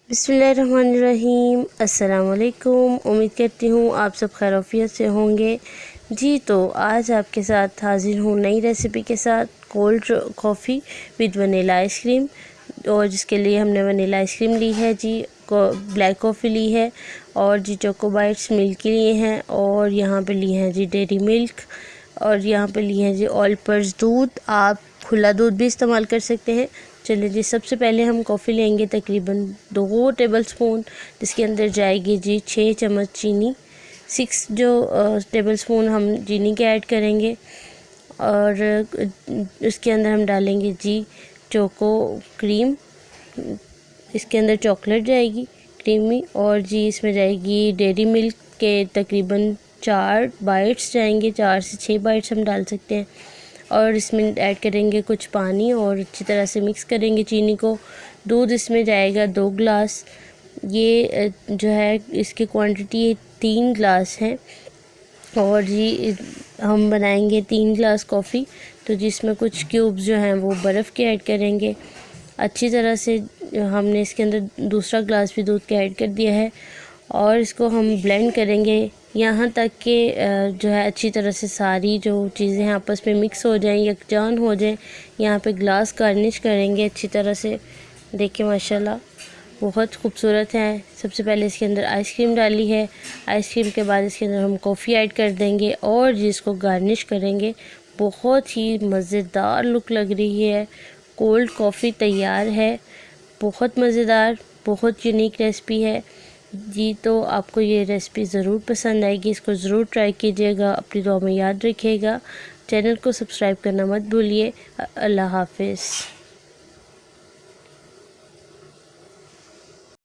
बिस्मिल्लाहिर्रहमानिर्रहीम। अस्सलाम वालेकुम। उम्मीद करती हूँ आप सब खैरियत से होंगे। जी तो आज आपके साथ हाज़िर हूँ नई रेसिपी के साथ, cold coffee with vanilla ice cream. और जिसके लिए हमने वनीला आइसक्रीम ली है जी, ब्लैक कॉफ़ी ली है, और जी चोको बाइट्स मिल्क के लिए हैं, और यहाँ पे लिए हैं जी डेयरी मिल्क, और यहाँ पे लिए हैं जी ऑल पर्स दूध। आप खुला दूध भी इस्तेमाल कर सकते हैं। चलिए जी, सबसे पहले हम कॉफ़ी लेंगे तकरीबन 2 टेबल स्पून, जिसके अंदर जाएगी जी 6 चम्मच चीनी। 6 जो टेबल स्पून हम चीनी के ऐड करेंगे, और उसके अंदर हम डालेंगे जी चोको क्रीम। इसके अंदर चॉकलेट जाएगी क्रीमी, और जी इसमें जाएगी डेयरी मिल्क के तकरीबन 4 बाइट्स जाएंगे, 4 से 6 बाइट्स हम डाल सकते हैं। और इसमें ऐड करेंगे कुछ पानी और अच्छी तरह से मिक्स करेंगे चीनी को। दूध इसमें जाएगा 2 ग्लास। ये जो है इसकी क्वांटिटी 3 ग्लास है, और जी हम बनाएंगे 3 ग्लास कॉफ़ी। तो जिसमें कुछ क्यूब्स जो हैं वो बर्फ़ के ऐड करेंगे अच्छी तरह से। हमने इसके अंदर दूसरा ग्लास भी दूध का ऐड कर दिया है, और इसको हम ब्लेंड करेंगे यहाँ तक कि जो है अच्छी तरह से सारी जो चीज़ें हैं आपस में मिक्स हो जाएं, यकजान हो जाएं। यहाँ पे ग्लास गार्निश करेंगे अच्छी तरह से। देखिए माशाल्लाह बहुत खूबसूरत है। सबसे पहले इसके अंदर आइसक्रीम डाली है, आइसक्रीम के बाद इसके अंदर हम कॉफ़ी ऐड कर देंगे, और जिसको गार्निश करेंगे। बहुत ही मज़ेदार लुक लग रही है। कोल्ड कॉफ़ी तैयार है। बहुत मज़ेदार, बहुत यूनिक रेसिपी है जी। तो आपको ये रेसिपी ज़रूर पसंद आएगी, इसको ज़रूर ट्राई कीजिएगा। अपनी दुआ में याद रखिएगा। चैनल को सब्सक्राइब करना मत भूलिए। अल्लाह हाफ़िज़।